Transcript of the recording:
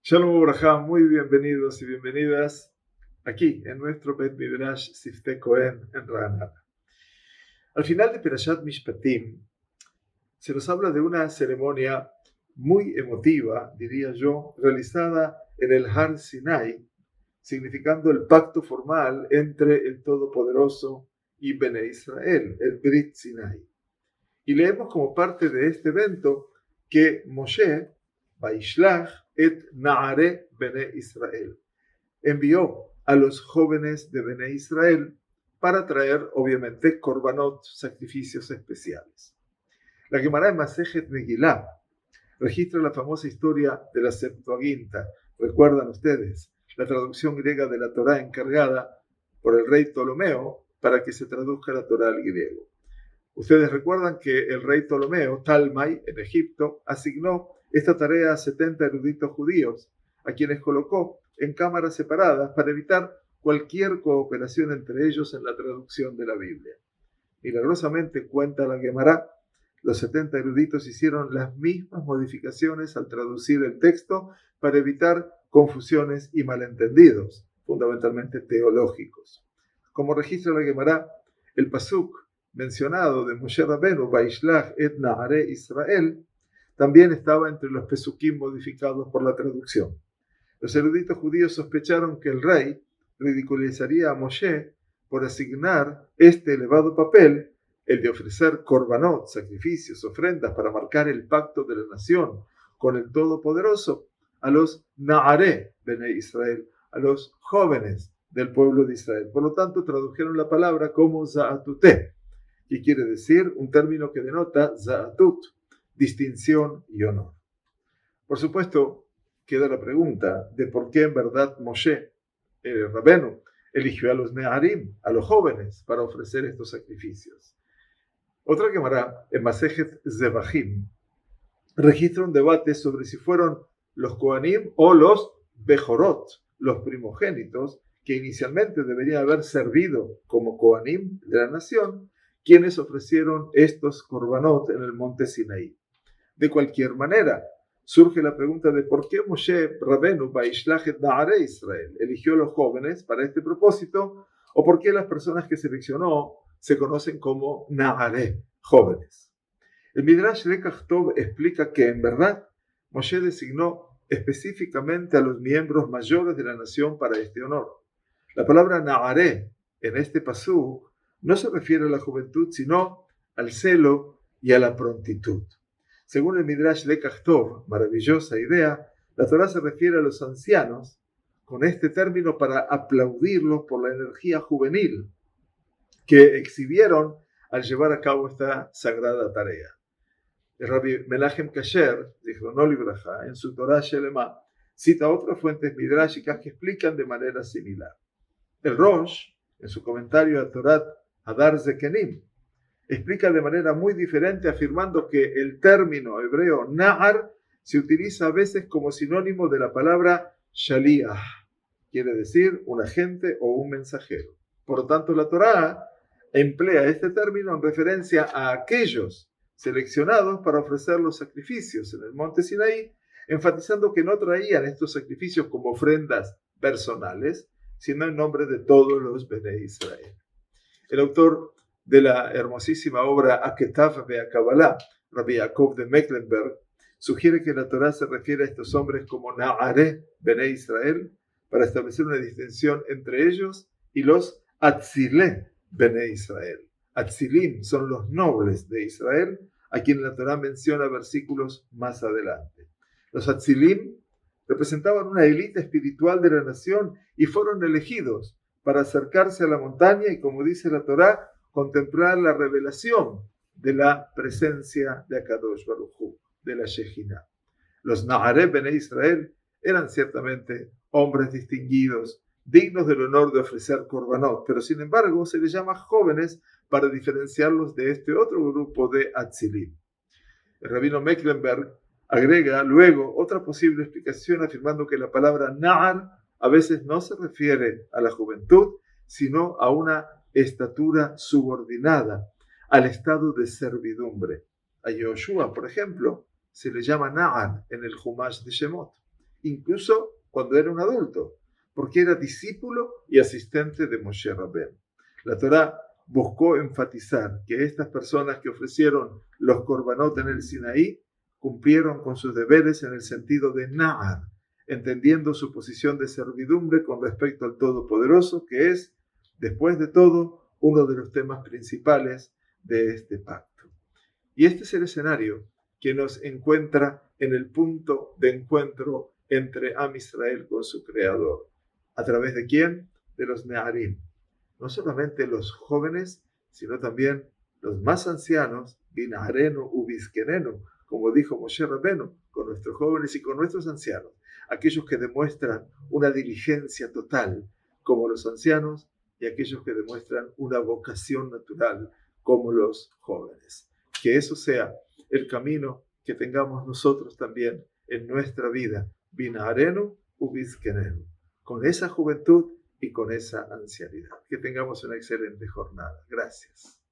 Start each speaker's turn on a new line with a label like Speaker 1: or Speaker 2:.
Speaker 1: Shalom Ubrahá, muy bienvenidos y bienvenidas aquí en nuestro Bet Midrash Siftei Cohen en Ra'anana. Al final de Perashat Mishpatim se nos habla de una ceremonia muy emotiva, diría yo, realizada en el Har Sinai, significando el pacto formal entre el Todopoderoso y Bene Israel, el Brit Sinai. Y leemos como parte de este evento que Moshe, Vaishlach et Naare Bene Israel, envió a los jóvenes de Bene Israel para traer, obviamente, korbanot, sacrificios especiales. La Gemara en Masejet Megilá registra la famosa historia de la Septuaginta. ¿Recuerdan ustedes? La traducción griega de la Torá encargada por el rey Ptolomeo para que se traduzca la Torá al griego. Ustedes recuerdan que el rey Ptolomeo, Talmai, en Egipto, asignó esta tarea a 70 eruditos judíos, a quienes colocó en cámaras separadas para evitar cualquier cooperación entre ellos en la traducción de la Biblia. Milagrosamente, cuenta la Gemara, los 70 eruditos hicieron las mismas modificaciones al traducir el texto para evitar confusiones y malentendidos, fundamentalmente teológicos. Como registra la Gemara, el pasuk mencionado de Moshe Rabenu, Vaishlach et Naare Israel, también estaba entre los pesukim modificados por la traducción. Los eruditos judíos sospecharon que el rey ridiculizaría a Moshe por asignar este elevado papel, el de ofrecer korbanot, sacrificios, ofrendas para marcar el pacto de la nación con el Todopoderoso, a los Naare Bene Israel, a los jóvenes del pueblo de Israel. Por lo tanto, tradujeron la palabra como Za'atuteh, que quiere decir un término que denota Za'atut, distinción y honor. Por supuesto, queda la pregunta de por qué en verdad Moshe, el Rabenu, eligió a los Neharim, a los jóvenes, para ofrecer estos sacrificios. Otra Gemara, en Masejet Zebahim, registra un debate sobre si fueron los Kohanim o los Bejorot, los primogénitos, que inicialmente deberían haber servido como Kohanim de la nación, quienes ofrecieron estos korbanot en el monte Sinaí. De cualquier manera, surge la pregunta de por qué Moshe Rabenu Vaishlach et Naare Israel eligió a los jóvenes para este propósito, o por qué las personas que seleccionó se conocen como Naare, jóvenes. El Midrash Lekach Tov explica que en verdad Moshe designó específicamente a los miembros mayores de la nación para este honor. La palabra Naare en este pasú no se refiere a la juventud, sino al celo y a la prontitud. Según el Midrash Lekach Tov, maravillosa idea, la Torá se refiere a los ancianos con este término para aplaudirlos por la energía juvenil que exhibieron al llevar a cabo esta sagrada tarea. El Rabbi Menachem Kasher, Zichrono Libraja, en su Torah Shelema, cita otras fuentes midráshicas que explican de manera similar. El Rosh, en su comentario a Torat Hadar Zekenim, explica de manera muy diferente, afirmando que el término hebreo Na'ar se utiliza a veces como sinónimo de la palabra Shaliach, quiere decir un agente o un mensajero. Por lo tanto, la Torá emplea este término en referencia a aquellos seleccionados para ofrecer los sacrificios en el monte Sinaí, enfatizando que no traían estos sacrificios como ofrendas personales, sino en nombre de todos los Bene Israel. El autor de la hermosísima obra Aketav Ve'Kabbalah, Rabbi Yaakov de Mecklenburg, sugiere que la Torá se refiere a estos hombres como Naare Bene Israel, para establecer una distinción entre ellos y los Atzilé Bene Israel. Atzilim son los nobles de Israel, a quienes la Torá menciona versículos más adelante. Los Atzilim representaban una élite espiritual de la nación y fueron elegidos para acercarse a la montaña y, como dice la Torá, contemplar la revelación de la presencia de Akadosh Baruj Hu, de la Shejina. Los Naare Bene Israel eran ciertamente hombres distinguidos, dignos del honor de ofrecer korbanot, pero sin embargo se les llama jóvenes para diferenciarlos de este otro grupo de Atzilim. El rabino Mecklenburg agrega luego otra posible explicación afirmando que la palabra Na'ar a veces no se refiere a la juventud, sino a una estatura subordinada, al estado de servidumbre. A Yoshua, por ejemplo, se le llama Na'ar en el Humash de Shemot. incluso cuando era un adulto, porque era discípulo y asistente de Moshe Rabbeinu. La Torá buscó enfatizar que estas personas que ofrecieron los korbanot en el Sinaí cumplieron con sus deberes en el sentido de Na'ar, entendiendo su posición de servidumbre con respecto al Todopoderoso, que es, después de todo, uno de los temas principales de este pacto. Y este es el escenario que nos encuentra en el punto de encuentro entre Am Israel con su Creador. ¿A través de quién? De los Ne'arim. No solamente los jóvenes, sino también los más ancianos, Binarenu Ubizkenenu, como dijo Moshe Rabbeinu, con nuestros jóvenes y con nuestros ancianos, aquellos que demuestran una diligencia total, como los ancianos, y aquellos que demuestran una vocación natural, como los jóvenes. Que eso sea el camino que tengamos nosotros también en nuestra vida, Binarenu Ubizkenenu, con esa juventud y con esa ancianidad. Que tengamos una excelente jornada. Gracias.